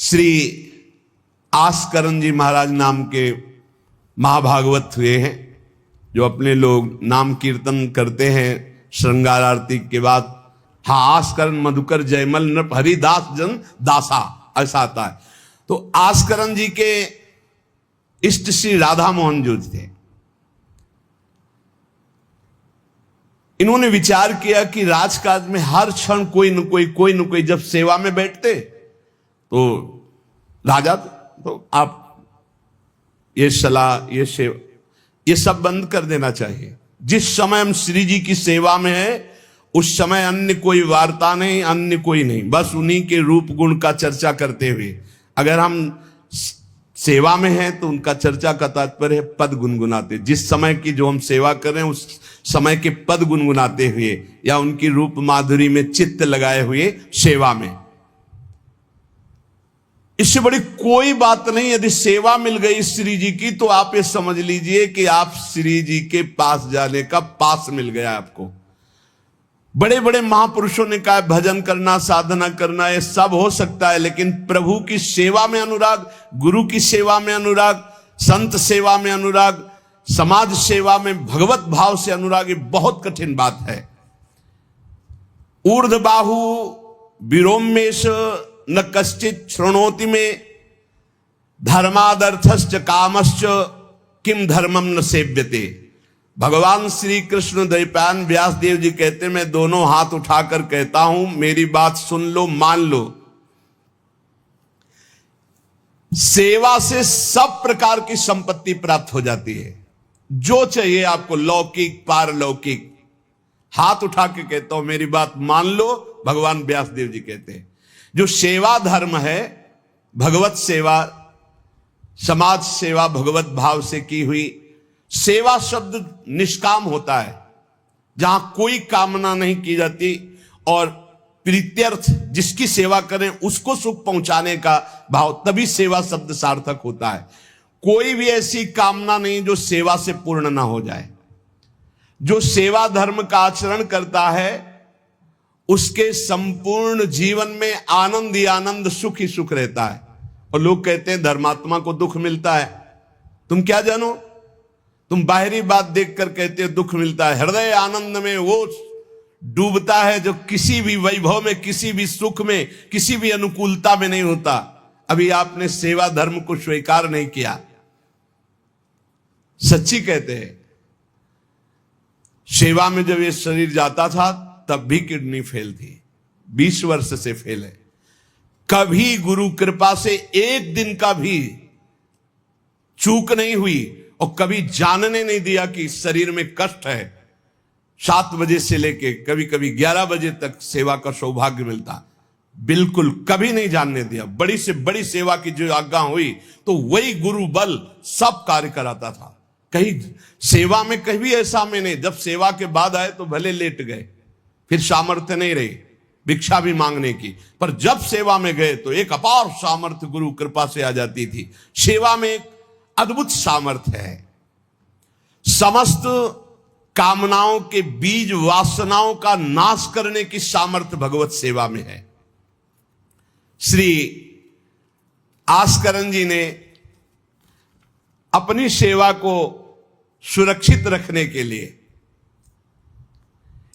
श्री आस्करण जी महाराज नाम के महाभागवत हुए हैं, जो अपने लोग नाम कीर्तन करते हैं श्रृंगार आरती के बाद। हाँ, आस्करण मधुकर जयमल नृप हरिदास जन दासा, ऐसा आता है। तो आस्करण जी के इष्ट श्री राधा मोहन जो थे, इन्होंने विचार किया कि राजकाज में हर क्षण कोई न कोई जब सेवा में बैठते तो राजा, तो आप ये सलाह, ये सेवा, ये सब बंद कर देना चाहिए। जिस समय हम श्री जी की सेवा में है उस समय अन्य कोई वार्ता नहीं, अन्य कोई नहीं, बस उन्हीं के रूप गुण का चर्चा करते हुए। अगर हम सेवा में हैं तो उनका चर्चा का तात्पर्य है पद गुनगुनाते, जिस समय की जो हम सेवा कर रहे हैं उस समय के पद गुनगुनाते हुए या उनकी रूप माधुरी में चित्त लगाए हुए सेवा में। इससे बड़ी कोई बात नहीं। यदि सेवा मिल गई श्री जी की तो आप ये समझ लीजिए कि आप श्री जी के पास जाने का पास मिल गया आपको। बड़े बड़े महापुरुषों ने कहा भजन करना, साधना करना, ये सब हो सकता है, लेकिन प्रभु की सेवा में अनुराग, गुरु की सेवा में अनुराग, संत सेवा में अनुराग, समाज सेवा में भगवत भाव से अनुराग, ये बहुत कठिन बात है। ऊर्ध्वबाहु विरोमेश न कश्चित शृणोति में, धर्मादर्थश्च कामश्च किम धर्मम न सेव्यते। भगवान श्री कृष्ण द्वैपायन व्यास देव जी कहते, मैं दोनों हाथ उठाकर कहता हूं, मेरी बात सुन लो, मान लो। सेवा से सब प्रकार की संपत्ति प्राप्त हो जाती है, जो चाहिए आपको, लौकिक पारलौकिक। हाथ उठा के कहता हूं, मेरी बात मान लो। भगवान व्यास देव जी कहते हैं जो सेवा धर्म है, भगवत सेवा, समाज सेवा भगवत भाव से की हुई सेवा, शब्द निष्काम होता है, जहां कोई कामना नहीं की जाती, और प्रीत्यर्थ, जिसकी सेवा करें उसको सुख पहुंचाने का भाव, तभी सेवा शब्द सार्थक होता है। कोई भी ऐसी कामना नहीं जो सेवा से पूर्ण ना हो जाए। जो सेवा धर्म का आचरण करता है उसके संपूर्ण जीवन में आनंद ही आनंद, सुख ही सुख रहता है। और लोग कहते हैं धर्मात्मा को दुख मिलता है। तुम क्या जानो, तुम बाहरी बात देखकर कहते हो दुख मिलता है। हृदय आनंद में वो डूबता है जो किसी भी वैभव में, किसी भी सुख में, किसी भी अनुकूलता में नहीं होता। अभी आपने सेवा धर्म को स्वीकार नहीं किया। सच्ची कहते हैं, सेवा में जब ये शरीर जाता था तब भी किडनी फेल थी, 20 वर्ष से फेल है। कभी गुरु कृपा से एक दिन का भी चूक नहीं हुई, और कभी जानने नहीं दिया कि शरीर में कष्ट है। 7 बजे से लेके कभी कभी 11 बजे तक सेवा का सौभाग्य मिलता, बिल्कुल कभी नहीं जानने दिया। बड़ी से बड़ी सेवा की जो आज्ञा हुई तो वही गुरु बल सब कार्य कराता था। कहीं सेवा में कभी ऐसा में नहीं, जब सेवा के बाद आए तो भले लेट गए, फिर सामर्थ्य नहीं रही भिक्षा भी मांगने की, पर जब सेवा में गए तो एक अपार सामर्थ्य गुरु कृपा से आ जाती थी। सेवा में एक अद्भुत सामर्थ्य है। समस्त कामनाओं के बीज, वासनाओं का नाश करने की सामर्थ्य भगवत सेवा में है। श्री आस्करण जी ने अपनी सेवा को सुरक्षित रखने के लिए,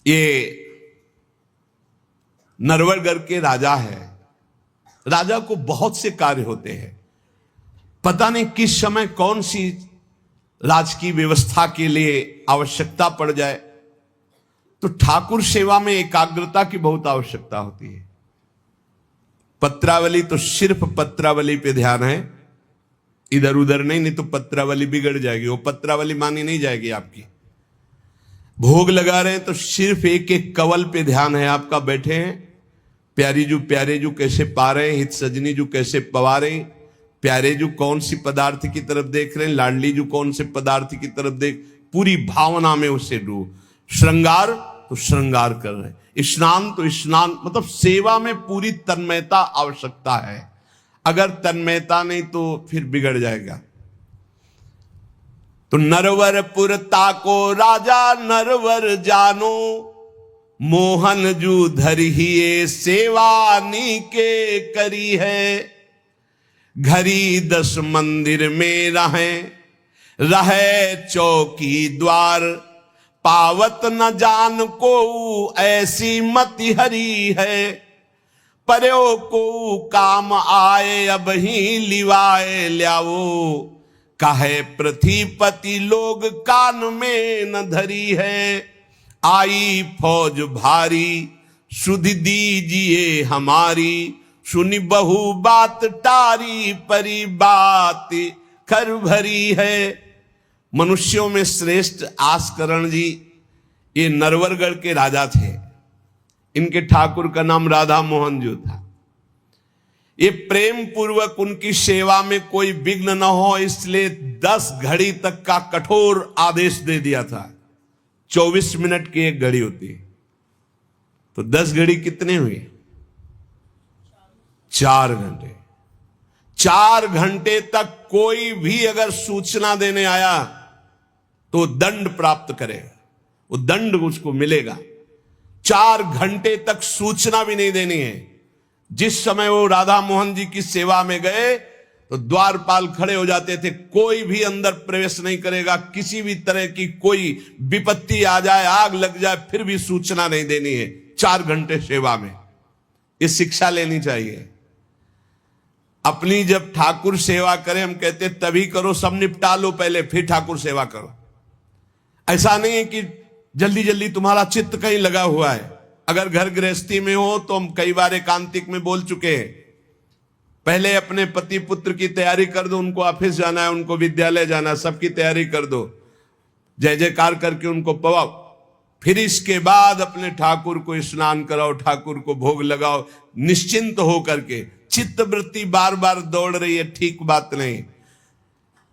ये नरवरगढ़ के राजा है। राजा को बहुत से कार्य होते हैं, पता नहीं किस समय कौन सी राजकीय व्यवस्था के लिए आवश्यकता पड़ जाए, तो ठाकुर सेवा में एकाग्रता की बहुत आवश्यकता होती है। पत्रावली तो सिर्फ पत्रावली पे ध्यान है, इधर उधर नहीं तो पत्रावली बिगड़ जाएगी, वो पत्रावली मानी नहीं जाएगी आपकी। भोग लगा रहे हैं तो सिर्फ एक एक कवल पे ध्यान है आपका। बैठे हैं, प्यारे जू कैसे पा रहे हैं, हित सजनी जू कैसे पवा रहे हैं, प्यारे जू कौन सी पदार्थ की तरफ देख रहे हैं, लाडली जू कौन से पदार्थ की तरफ देख, पूरी भावना में उससे डूब। श्रृंगार तो श्रृंगार कर रहे हैं, स्नान तो स्नान, मतलब सेवा में पूरी तन्मयता आवश्यकता है। अगर तन्मयता नहीं तो फिर बिगड़ जाएगा। तो नरवरपुर ताको राजा नरवर जानो, मोहन जू धरिए सेवा नी के करी है। घड़ी 10 मंदिर में रहे चौकी द्वार, पावत न जान को ऐसी मति हरी है, पर्यो को काम आए अब ही लिवाए ल्याओ, काहे पृथ्वीपति लोग कान में न धरी है, आई फौज भारी सुध दीजिए हमारी, सुनी बहु बात टारी परी बात कर भरी है। मनुष्यों में श्रेष्ठ आस्करण जी ये नरवरगढ़ के राजा थे। इनके ठाकुर का नाम राधा मोहन जो था। ये प्रेम पूर्वक उनकी सेवा में कोई विघ्न न हो इसलिए 10 घड़ी तक का कठोर आदेश दे दिया था। 24 मिनट की एक घड़ी होती है, तो 10 घड़ी कितने हुए? 4 घंटे। 4 घंटे तक कोई भी अगर सूचना देने आया तो दंड प्राप्त करेगा, वो दंड उसको मिलेगा। 4 घंटे तक सूचना भी नहीं देनी है। जिस समय वो राधा मोहन जी की सेवा में गए तो द्वारपाल खड़े हो जाते थे, कोई भी अंदर प्रवेश नहीं करेगा। किसी भी तरह की कोई विपत्ति आ जाए, आग लग जाए, फिर भी सूचना नहीं देनी है। 4 घंटे सेवा में ये शिक्षा लेनी चाहिए। अपनी जब ठाकुर सेवा करें, हम कहते तभी करो, सब निपटा लो पहले फिर ठाकुर सेवा करो। ऐसा नहीं है कि जल्दी जल्दी तुम्हारा चित्त कहीं लगा हुआ है। अगर घर गृहस्थी में हो तो हम कई बार एकांतिक में बोल चुके हैं, पहले अपने पति पुत्र की तैयारी कर दो। उनको ऑफिस जाना है, उनको विद्यालय जाना है, सबकी तैयारी कर दो, जय जयकार करके उनको पवाओ। फिर इसके बाद अपने ठाकुर को स्नान कराओ, ठाकुर को भोग लगाओ, निश्चिंत हो करके। चित्त वृत्ति बार बार दौड़ रही है, ठीक बात नहीं।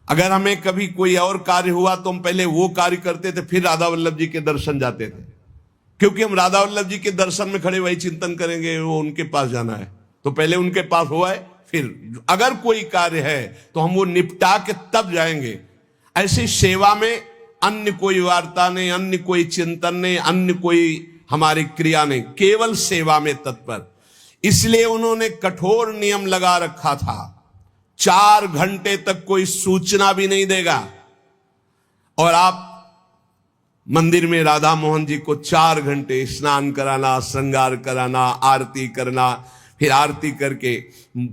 अगर हमें कभी कोई और कार्य हुआ तो हम पहले वो कार्य करते थे, फिर राधा वल्लभ जी के दर्शन जाते थे, क्योंकि हम राधा वल्लभ जी के दर्शन में खड़े वही चिंतन करेंगे, वो उनके पास जाना है तो पहले उनके पास हुआ है, फिर अगर कोई कार्य है तो हम वो निपटा के तब जाएंगे। ऐसी सेवा में अन्य कोई वार्ता नहीं, अन्य कोई चिंतन नहीं, अन्य कोई हमारी क्रिया नहीं, केवल सेवा में तत्पर। इसलिए उन्होंने कठोर नियम लगा रखा था, 4 घंटे तक कोई सूचना भी नहीं देगा। और आप मंदिर में राधा मोहन जी को 4 घंटे स्नान कराना, श्रृंगार कराना, आरती करना, फिर आरती करके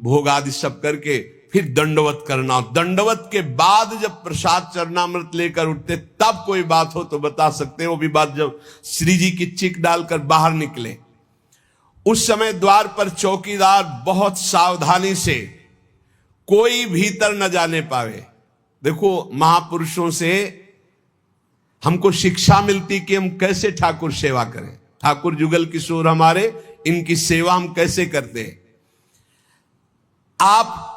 भोग आदि सब करके फिर दंडवत करना। दंडवत के बाद जब प्रसाद चरणामृत लेकर उठते तब कोई बात हो तो बता सकते हैं। वो भी बात जब श्री जी की चिक डालकर बाहर निकले, उस समय द्वार पर चौकीदार बहुत सावधानी से कोई भीतर न जाने पावे। देखो, महापुरुषों से हमको शिक्षा मिलती कि हम कैसे ठाकुर सेवा करें। ठाकुर जुगल किशोर हमारे, इनकी सेवा हम कैसे करते हैं। आप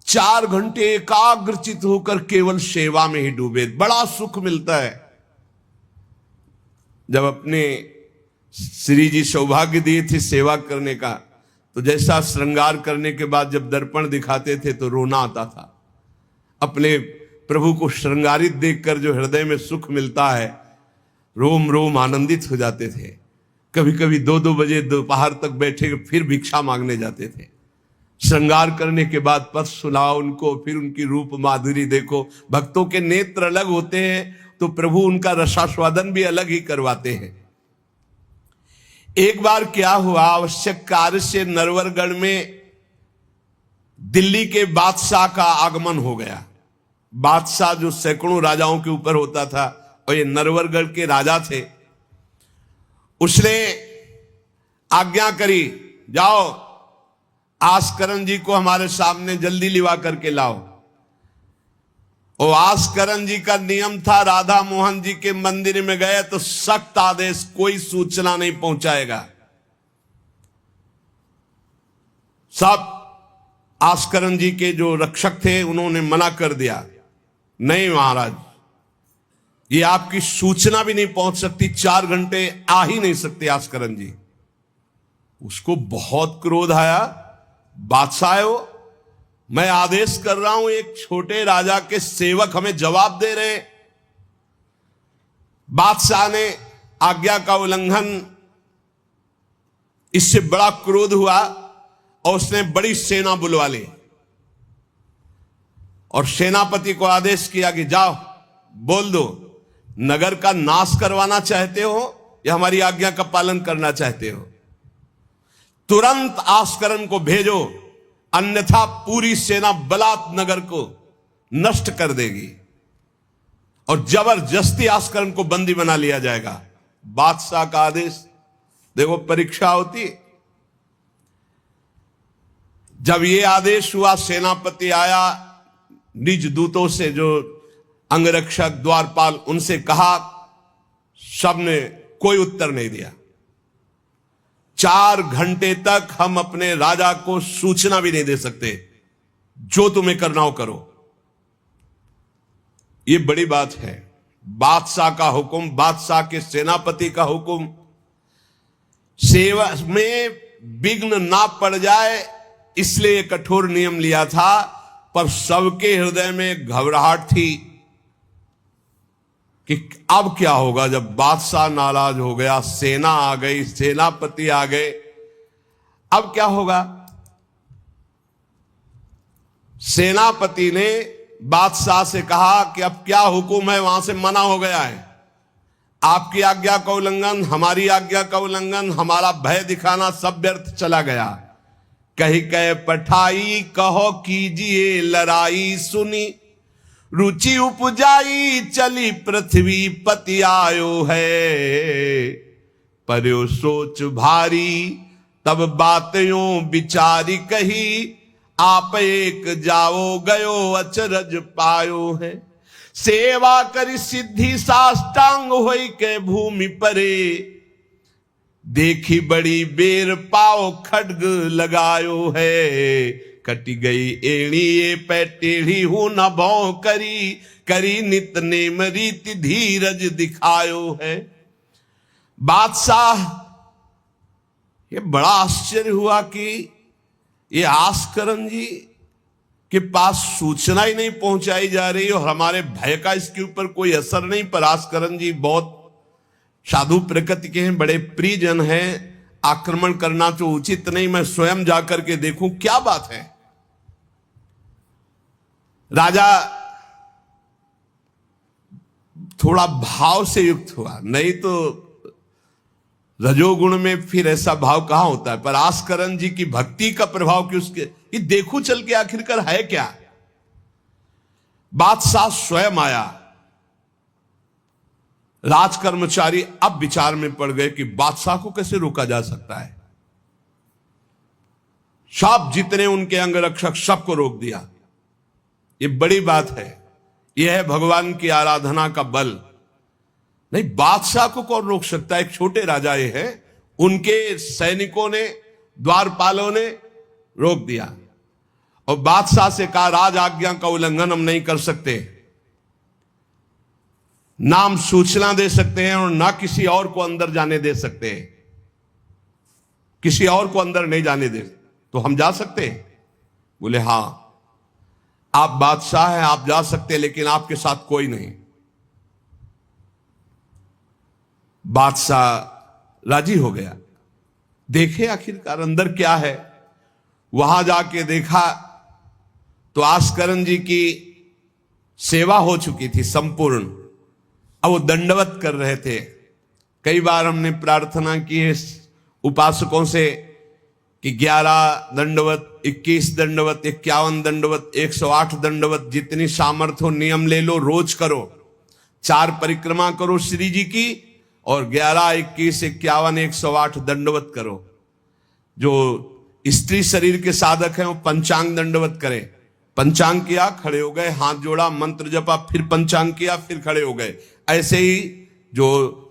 4 घंटे एकाग्रचित होकर केवल सेवा में ही डूबे, बड़ा सुख मिलता है। जब अपने श्री जी सौभाग्य दिए थे सेवा करने का, तो जैसा श्रृंगार करने के बाद जब दर्पण दिखाते थे तो रोना आता था। अपने प्रभु को श्रृंगारित देखकर जो हृदय में सुख मिलता है, रोम रोम आनंदित हो जाते थे। कभी कभी 2-2 बजे दोपहर तक बैठे फिर भिक्षा मांगने जाते थे। श्रृंगार करने के बाद पद सुनाओ उनको, फिर उनकी रूप माधुरी देखो। भक्तों के नेत्र अलग होते हैं तो प्रभु उनका रसास्वादन भी अलग ही करवाते हैं। एक बार क्या हुआ, आवश्यक कार्य से नरवरगढ़ में दिल्ली के बादशाह का आगमन हो गया। बादशाह जो सैकड़ों राजाओं के ऊपर होता था, और ये नरवरगढ़ के राजा थे। उसने आज्ञा करी, जाओ आस्करण जी को हमारे सामने जल्दी लिवा करके लाओ। और आस्करण जी का नियम था, राधा मोहन जी के मंदिर में गए तो सख्त आदेश, कोई सूचना नहीं पहुंचाएगा। सब आस्करण जी के जो रक्षक थे उन्होंने मना कर दिया, नहीं महाराज, ये आपकी सूचना भी नहीं पहुंच सकती, 4 घंटे आ ही नहीं सकते आस्करण जी। उसको बहुत क्रोध आया, बादशाह हो, मैं आदेश कर रहा हूं, एक छोटे राजा के सेवक हमें जवाब दे रहे। बादशाह ने आज्ञा का उल्लंघन, इससे बड़ा क्रोध हुआ और उसने बड़ी सेना बुलवा ली। और सेनापति को आदेश किया कि जाओ बोल दो, नगर का नाश करवाना चाहते हो या हमारी आज्ञा का पालन करना चाहते हो? तुरंत आस्करण को भेजो, अन्यथा पूरी सेना बलात् नगर को नष्ट कर देगी और जबरदस्ती आस्करण को बंदी बना लिया जाएगा। बादशाह का आदेश। देखो परीक्षा होती है। जब यह आदेश हुआ, सेनापति आया, निज दूतों से जो अंगरक्षक द्वारपाल उनसे कहा, सबने कोई उत्तर नहीं दिया। 4 घंटे तक हम अपने राजा को सूचना भी नहीं दे सकते, जो तुम्हें करना हो करो। यह बड़ी बात है। बादशाह का हुक्म, बादशाह के सेनापति का हुक्म, सेवा में विघ्न ना पड़ जाए इसलिए कठोर नियम लिया था। पर सबके हृदय में घबराहट थी कि अब क्या होगा जब बादशाह नाराज हो गया, सेना आ गई, सेनापति आ गए, अब क्या होगा? सेनापति ने बादशाह से कहा कि अब क्या हुक्म है? वहां से मना हो गया है। आपकी आज्ञा का उल्लंघन, हमारी आज्ञा का उल्लंघन, हमारा भय दिखाना सब व्यर्थ चला गया। कही कह पठाई कहो कीजिए लड़ाई, सुनी रुचि उपजाई चली पृथ्वी पति आयो है। पर्यो सोच भारी तब बातों विचारी कही, आप एक जाओ गयो अचरज पायो है। सेवा करी सिद्धि साष्टांग होई के भूमि परे, देखी बड़ी बेर पाओ खड्ग लगायो है। कटी गई एड़ी ये पैटेढ़ी हूं न भौ करी, करी नित नेम रीति धीरज दिखायो है। बादशाह ये बड़ा आश्चर्य हुआ कि ये आस्करण जी के पास सूचना ही नहीं पहुंचाई जा रही और हमारे भय का इसके ऊपर कोई असर नहीं। पर आस्करण जी बहुत साधु प्रकृति के हैं, बड़े प्रियजन हैं, आक्रमण करना तो उचित नहीं, मैं स्वयं जाकर के देखूं क्या बात है। राजा थोड़ा भाव से युक्त हुआ, नहीं तो रजोगुण में फिर ऐसा भाव कहां होता है। पर आस्करण जी की भक्ति का प्रभाव कि उसके ये देखूं चल के आखिरकार है क्या। बादशाह स्वयं आया। राज कर्मचारी अब विचार में पड़ गए कि बादशाह को कैसे रोका जा सकता है। सब जितने उनके अंगरक्षक सबको रोक दिया। ये बड़ी बात है। यह है भगवान की आराधना का बल। नहीं, बादशाह को कौन रोक सकता है? एक छोटे राजा ये है, उनके सैनिकों ने, द्वारपालों ने रोक दिया और बादशाह से कहा राज आज्ञा का उल्लंघन हम नहीं कर सकते, ना हम सूचना दे सकते हैं और ना किसी और को अंदर जाने दे सकते हैं। किसी और को अंदर नहीं जाने दे तो हम जा सकते हैं? बोले हां, आप बादशाह हैं, आप जा सकते हैं, लेकिन आपके साथ कोई नहीं। बादशाह राजी हो गया। देखे आखिरकार अंदर क्या है। वहां जाके देखा तो आस्करण जी की सेवा हो चुकी थी संपूर्ण। अब वो दंडवत कर रहे थे। कई बार हमने प्रार्थना की है उपासकों से कि 11 दंडवत, 21 दंडवत, 51 दंडवत, 108 दंडवत, जितनी सामर्थ्य हो नियम ले लो, रोज करो। 4 परिक्रमा करो श्री जी की और 11, 21, 51, 108 दंडवत करो। जो स्त्री शरीर के साधक हैं वो पंचांग दंडवत करें। पंचांग किया, खड़े हो गए, हाथ जोड़ा, मंत्र जपा, फिर पंचांग किया, फिर खड़े हो गए। ऐसे ही जो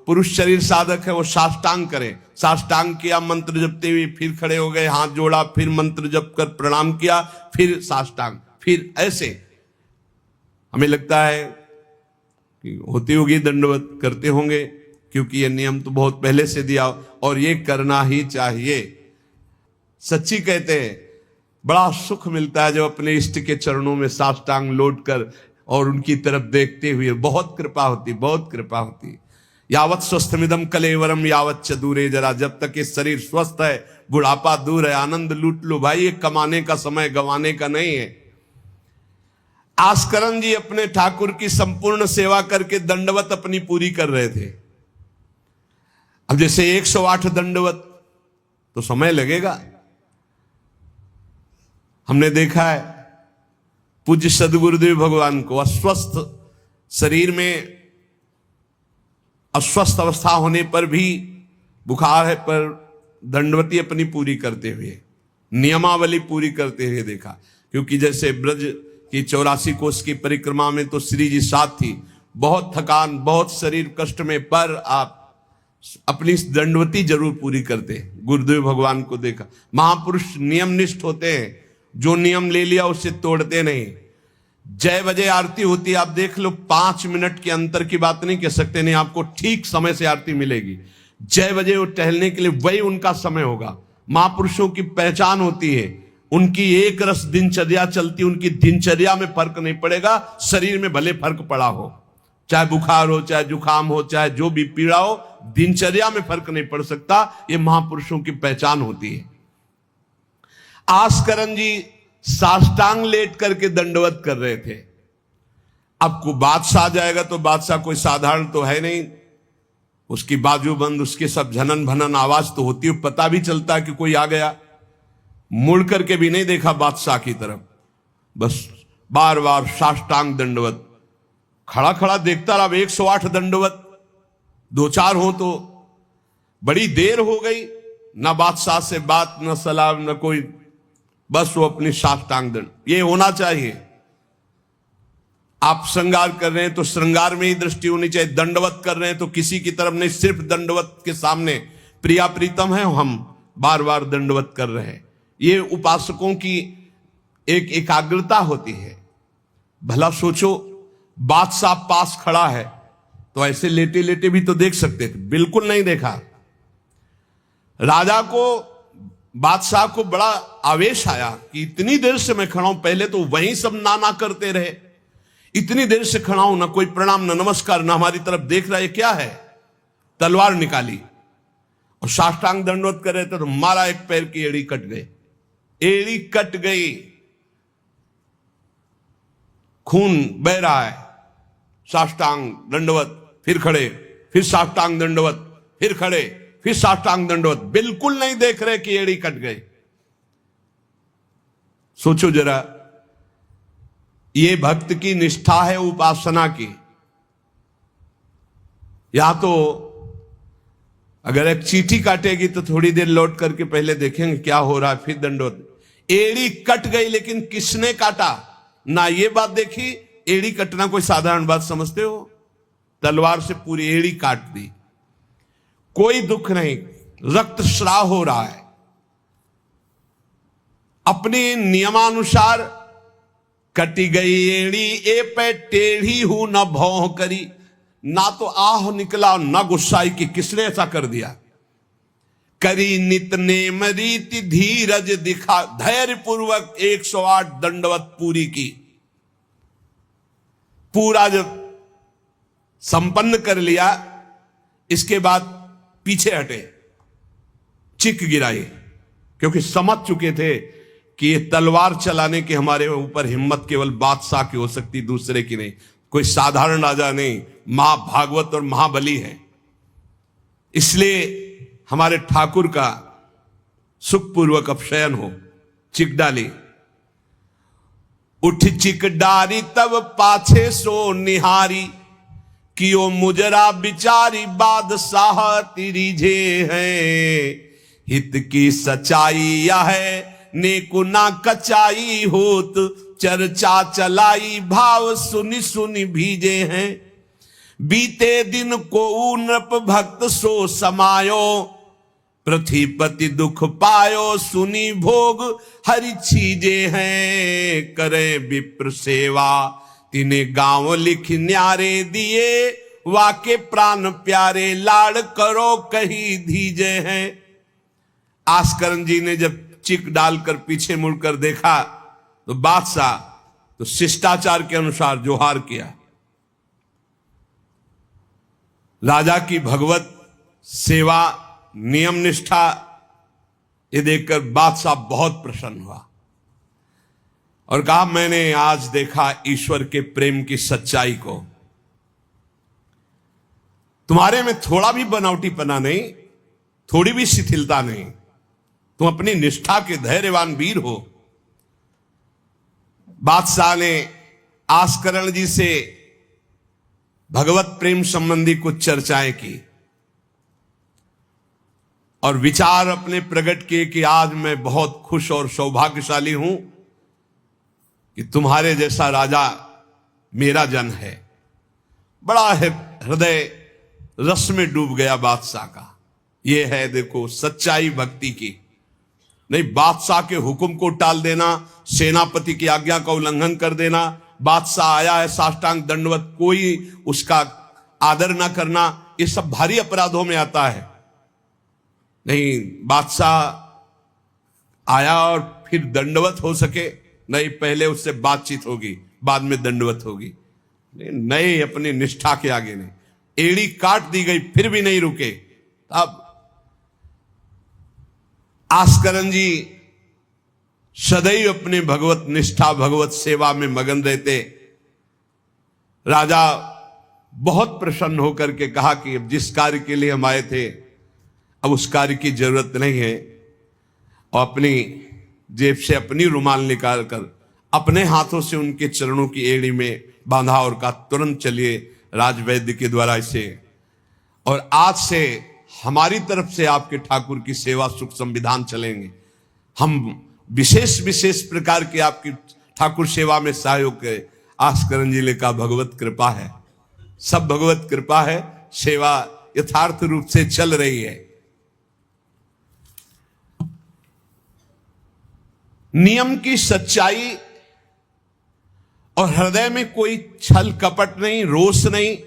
पुरुष शरीर साधक है वो साष्टांग करें। साष्टांग किया मंत्र जपते हुए, फिर खड़े हो गए, हाथ जोड़ा, फिर मंत्र जप कर प्रणाम किया, फिर साष्टांग, फिर ऐसे। हमें लगता है कि होती होगी दंडवत, करते होंगे, क्योंकि ये नियम तो बहुत पहले से दिया और ये करना ही चाहिए। सच्ची कहते हैं बड़ा सुख मिलता है जब अपने इष्ट के चरणों में साष्टांग लौट कर और उनकी तरफ देखते हुए। बहुत कृपा होती, बहुत कृपा होती। यावत स्वस्थमिदम कलेवरम यावत च दूरे जरा, जब तक ये शरीर स्वस्थ है बुढ़ापा दूर है। आनंद लूट लो भाई, ये कमाने का समय गंवाने का नहीं है। आस्करन जी अपने ठाकुर की संपूर्ण सेवा करके दंडवत अपनी पूरी कर रहे थे। अब जैसे 108 दंडवत तो समय लगेगा। हमने देखा है पूज्य सदगुरुदेव भगवान को अस्वस्थ शरीर में, अस्वस्थ अवस्था होने पर भी, बुखार है पर दंडवती अपनी पूरी करते हुए, नियमावली पूरी करते हुए देखा। क्योंकि जैसे ब्रज की 84 कोस की परिक्रमा में तो श्री जी साथ थी, बहुत थकान, बहुत शरीर कष्ट में, पर आप अपनी दंडवती जरूर पूरी करते। गुरुदेव भगवान को देखा। महापुरुष नियमनिष्ठ होते हैं, जो नियम ले लिया उससे तोड़ते नहीं। जय बजे आरती होती है, आप देख लो, 5 मिनट के अंतर की बात नहीं कह सकते, नहीं, आपको ठीक समय से आरती मिलेगी। जय बजे वो टहलने के लिए वही उनका समय होगा। महापुरुषों की पहचान होती है, उनकी एक रस दिनचर्या चलती, उनकी दिनचर्या में फर्क नहीं पड़ेगा, शरीर में भले फर्क पड़ा हो, चाहे बुखार हो, चाहे जुकाम हो, चाहे जो भी पीड़ा हो, दिनचर्या में फर्क नहीं पड़ सकता। ये महापुरुषों की पहचान होती है। आस्करन जी साष्टांग लेट करके दंडवत कर रहे थे। अब को बादशाह जाएगा तो बादशाह कोई साधारण तो है नहीं, उसकी बाजूबंद, उसके सब झनन भनन आवाज तो होती है, पता भी चलता है कि कोई आ गया। मुड़ करके भी नहीं देखा बादशाह की तरफ, बस बार बार साष्टांग दंडवत, खड़ा खड़ा देखता रहा। 108 दंडवत, 2-4 हो तो बड़ी देर हो गई, ना बादशाह से बात, न सलाम, न कोई, बस वो अपनी साष्टांग दंड। ये होना चाहिए। आप श्रृंगार कर रहे हैं तो श्रृंगार में ही दृष्टि होनी चाहिए, दंडवत कर रहे हैं तो किसी की तरफ नहीं, सिर्फ दंडवत के सामने प्रिया प्रीतम है, हम बार बार दंडवत कर रहे हैं। ये उपासकों की एक एकाग्रता होती है। भला सोचो, बादशाह पास खड़ा है तो ऐसे लेटे लेटे भी तो देख सकते थे, बिल्कुल नहीं देखा। राजा को, बादशाह को बड़ा आवेश आया कि इतनी देर से मैं खड़ा हूं, पहले तो वहीं सब नाना करते रहे, इतनी देर से खड़ा हूं, ना कोई प्रणाम, ना नमस्कार, ना हमारी तरफ देख रहा है, क्या है। तलवार निकाली और साष्टांग दंडवत कर रहे थे तो मारा, एक पैर की एड़ी कट गई, एड़ी कट गई, खून बह रहा है। साष्टांग दंडवत, फिर खड़े, फिर साष्टांग दंडवत, फिर खड़े, फिर साष्टांग दंडवत, बिल्कुल नहीं देख रहे कि एड़ी कट गई। सोचो जरा, ये भक्त की निष्ठा है उपासना की। यहां तो अगर एक चींटी काटेगी तो थोड़ी देर लौट करके पहले देखेंगे क्या हो रहा है, फिर दंडवत। एड़ी कट गई, लेकिन किसने काटा, ना ये बात देखी। एड़ी कटना कोई साधारण बात समझते हो? तलवार से पूरी एड़ी काट दी, कोई दुख नहीं, रक्तस्राव हो रहा है। अपने नियमानुसार कटी गई एड़ी, ए पे टेढ़ी हूं न भौं करी, ना तो आह निकला ना गुस्साई कि किसने ऐसा कर दिया। करी नित नेम रीति धीरज दिखा, धैर्य पूर्वक 108 दंडवत पूरी की। पूरा जब संपन्न कर लिया, इसके बाद पीछे हटे, चिक गिराई, क्योंकि समझ चुके थे कि ये तलवार चलाने की हमारे ऊपर हिम्मत केवल बादशाह की हो सकती, दूसरे की नहीं। कोई साधारण राजा नहीं, महाभागवत और महाबली है। इसलिए हमारे ठाकुर का सुखपूर्वक अपशयन हो। चिक डाली, उठ चिक डारी तब पाछे सो निहारी, कियो मुजरा बिचारी बादशाह तिरिझे हैं। हित की सच्चाई यह है नेको ना कचाई होत, चर्चा चलाई भाव सुनि सुनि भीजे हैं। बीते दिन को नृप भक्त सो समायो, पृथ्वीपति दुख पायो सुनी भोग हरि छीजे हैं। करे विप्र सेवा तिने गांव लिख न्यारे दिए, वाके प्राण प्यारे लाड़ करो कहीं धीजे हैं। आस्करन जी ने जब चिक डालकर पीछे मुड़कर देखा तो बादशाह तो शिष्टाचार के अनुसार जोहार किया। राजा की भगवत सेवा, नियम निष्ठा, ये देखकर बादशाह बहुत प्रसन्न हुआ और कहा, मैंने आज देखा ईश्वर के प्रेम की सच्चाई को। तुम्हारे में थोड़ा भी बनावटीपना नहीं, थोड़ी भी शिथिलता नहीं, तुम अपनी निष्ठा के धैर्यवान वीर हो। बादशाह ने आस्करण जी से भगवत प्रेम संबंधी कुछ चर्चाएं की और विचार अपने प्रकट किए कि आज मैं बहुत खुश और सौभाग्यशाली हूं कि तुम्हारे जैसा राजा मेरा जन है। बड़ा हृदय रस में डूब गया बादशाह का। यह है देखो सच्चाई भक्ति की। नहीं बादशाह के हुक्म को टाल देना, सेनापति की आज्ञा का उल्लंघन कर देना, बादशाह आया है साष्टांग दंडवत, कोई उसका आदर ना करना, ये सब भारी अपराधों में आता है। नहीं बादशाह आया और फिर दंडवत हो सके, नहीं पहले उससे बातचीत होगी, बाद में दंडवत होगी। नहीं अपनी निष्ठा के आगे नहीं, एड़ी काट दी गई फिर भी नहीं रुके। अब आस्करण जी सदैव अपने भगवत निष्ठा भगवत सेवा में मगन रहते। राजा बहुत प्रसन्न होकर के कहा कि अब जिस कार्य के लिए हम आए थे अब उस कार्य की जरूरत नहीं है, और अपनी जेब से अपनी रुमाल निकालकर अपने हाथों से उनके चरणों की एड़ी में बांधा और कहा, तुरंत चलिए राजवैद्य के द्वारा इसे, और आज से हमारी तरफ से आपके ठाकुर की सेवा सुख संविधान चलेंगे। हम विशेष विशेष प्रकार की आपकी ठाकुर सेवा में सहयोग के। आस्करण जी ने कहा, भगवत कृपा है, सब भगवत कृपा है, सेवा यथार्थ रूप से चल रही है। नियम की सच्चाई और हृदय में कोई छल कपट नहीं, रोष नहीं,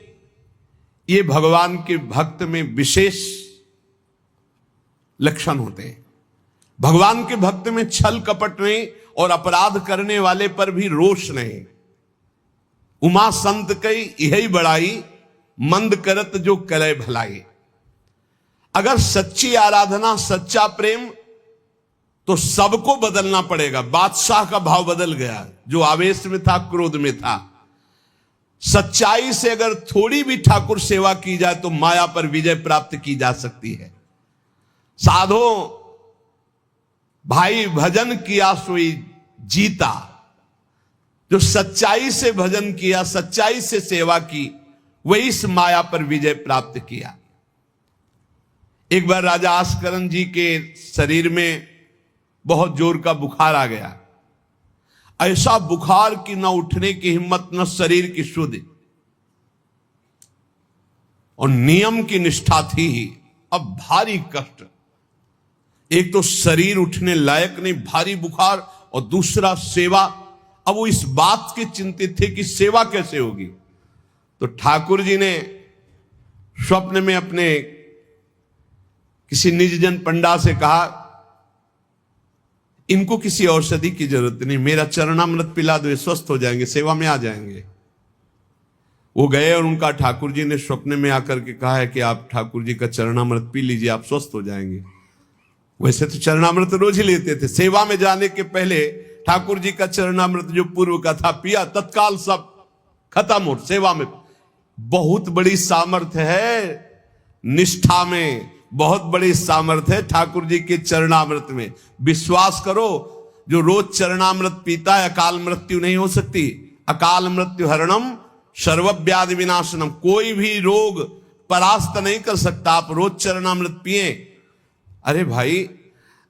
ये भगवान के भक्त में विशेष लक्षण होते हैं। भगवान के भक्त में छल कपट नहीं और अपराध करने वाले पर भी रोष नहीं। उमा संत कई यही बड़ाई, मंद करत जो करे भलाई। अगर सच्ची आराधना सच्चा प्रेम तो सबको बदलना पड़ेगा। बादशाह का भाव बदल गया, जो आवेश में था क्रोध में था। सच्चाई से अगर थोड़ी भी ठाकुर सेवा की जाए तो माया पर विजय प्राप्त की जा सकती है। साधो भाई भजन किया सोई जीता, जो सच्चाई से भजन किया, सच्चाई से सेवा की, वही इस माया पर विजय प्राप्त किया। एक बार राजा आस्करण जी के शरीर में बहुत जोर का बुखार आ गया। ऐसा बुखार कि न उठने की हिम्मत, न शरीर की शुद्धि, और नियम की निष्ठा थी ही। अब भारी कष्ट, एक तो शरीर उठने लायक नहीं, भारी बुखार, और दूसरा सेवा। अब वो इस बात के चिंतित थे कि सेवा कैसे होगी। तो ठाकुर जी ने स्वप्न में अपने किसी निजजन पंडा से कहा, इनको किसी औषधि की जरूरत नहीं, मेरा चरणामृत पिला दो, ये स्वस्थ हो जाएंगे, सेवा में आ जाएंगे। वो गए और उनका ठाकुर जी ने स्वप्न में आकर के कहा है कि आप ठाकुर जी का चरणामृत पी लीजिए, आप स्वस्थ हो जाएंगे। वैसे तो चरणामृत रोज ही लेते थे। सेवा में जाने के पहले ठाकुर जी का चरणामृत जो पूर्व का था पिया, तत्काल सब खत्म हो। सेवा में बहुत बड़ी सामर्थ्य है, निष्ठा में बहुत बड़ी सामर्थ्य है ठाकुर जी के चरणामृत में। विश्वास करो, जो रोज चरणामृत पीता है अकाल मृत्यु नहीं हो सकती। अकाल मृत्यु हरणम सर्वव्याधि विनाशनम, कोई भी रोग परास्त नहीं कर सकता। आप रोज चरणामृत पिए। अरे भाई,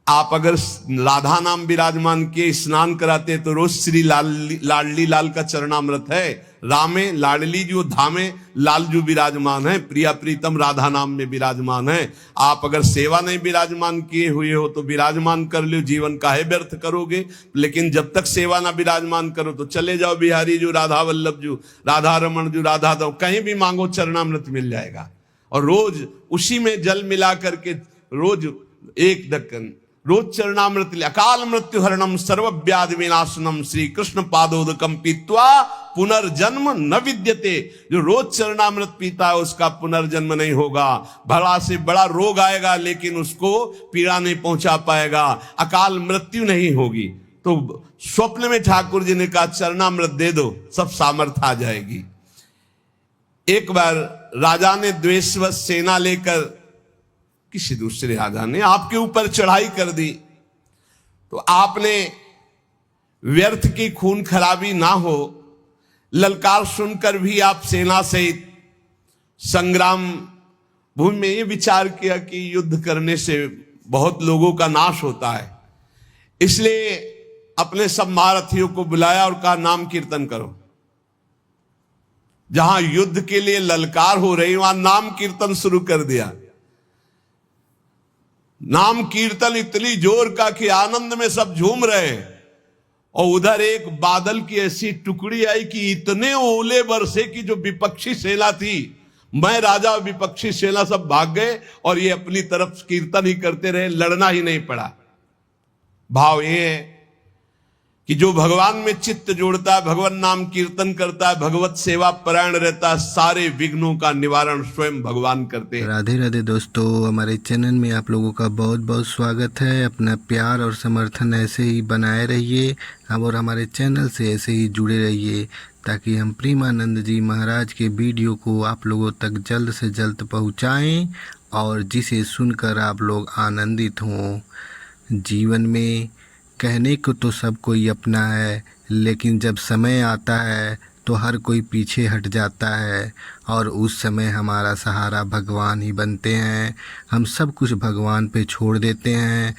आप अगर राधा नाम विराजमान किए स्नान कराते तो रोज श्री लाडली लाल का चरणामृत है। रामे लाडली जो धामे लालजू विराजमान है, प्रिया प्रीतम राधा नाम में विराजमान है। आप अगर सेवा नहीं विराजमान किए हुए हो तो विराजमान कर लो, जीवन काहे व्यर्थ करोगे। लेकिन जब तक सेवा ना विराजमान करो तो चले जाओ बिहारी जू, राधा वल्लभ जू, राधा रमन जू, राधा दो, कहीं भी मांगो चरणामृत मिल जाएगा। और रोज उसी में जल मिला करके रोज एक दक्कन रोज चरणामृत। अकाल मृत्यु हरणम सर्वव्याधि विनाशनम श्री कृष्ण पादोदकम पीत्वा पुनर्जन्म न विद्यते। जो रोज चरणामृत पीता है उसका पुनर्जन्म नहीं होगा। बड़ा से बड़ा रोग आएगा लेकिन उसको पीड़ा नहीं पहुंचा पाएगा, अकाल मृत्यु नहीं होगी। तो स्वप्न में ठाकुर जी ने कहा चरणामृत दे दो, सब सामर्थ आ जाएगी। एक बार राजा ने द्वेषवश सेना लेकर, किसी दूसरे राजा ने आपके ऊपर चढ़ाई कर दी, तो आपने व्यर्थ की खून खराबी ना हो, ललकार सुनकर भी आप सेना सहित संग्राम भूमि में ये विचार किया कि युद्ध करने से बहुत लोगों का नाश होता है, इसलिए अपने सब महारथियों को बुलाया और कहा नाम कीर्तन करो। जहां युद्ध के लिए ललकार हो रही वहां नाम कीर्तन शुरू कर दिया। नाम कीर्तन इतनी जोर का कि आनंद में सब झूम रहे, और उधर एक बादल की ऐसी टुकड़ी आई कि इतने ओले बरसे कि जो विपक्षी सेना थी, मैं राजा और विपक्षी सेना सब भाग गए और ये अपनी तरफ कीर्तन ही करते रहे, लड़ना ही नहीं पड़ा। भाव ये है कि जो भगवान में चित्त जोड़ता है, भगवान नाम कीर्तन करता है, भगवत सेवा परायण रहता है, सारे विघ्नों का निवारण स्वयं भगवान करते हैं। राधे राधे दोस्तों, हमारे चैनल में आप लोगों का बहुत बहुत स्वागत है। अपना प्यार और समर्थन ऐसे ही बनाए रहिए और हमारे चैनल से ऐसे ही जुड़े रहिए, ताकि हम प्रेमानंद जी महाराज के वीडियो को आप लोगों तक जल्द से जल्द पहुंचाएं और जिसे सुनकर आप लोग आनंदित हों। जीवन में कहने को तो सब कोई अपना है, लेकिन जब समय आता है तो हर कोई पीछे हट जाता है, और उस समय हमारा सहारा भगवान ही बनते हैं। हम सब कुछ भगवान पे छोड़ देते हैं,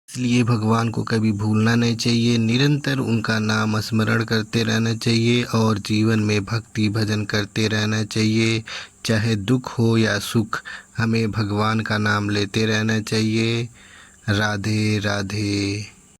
इसलिए भगवान को कभी भूलना नहीं चाहिए। निरंतर उनका नाम स्मरण करते रहना चाहिए और जीवन में भक्ति भजन करते रहना चाहिए। चाहे दुख हो या सुख, हमें भगवान का नाम लेते रहना चाहिए। राधे राधे।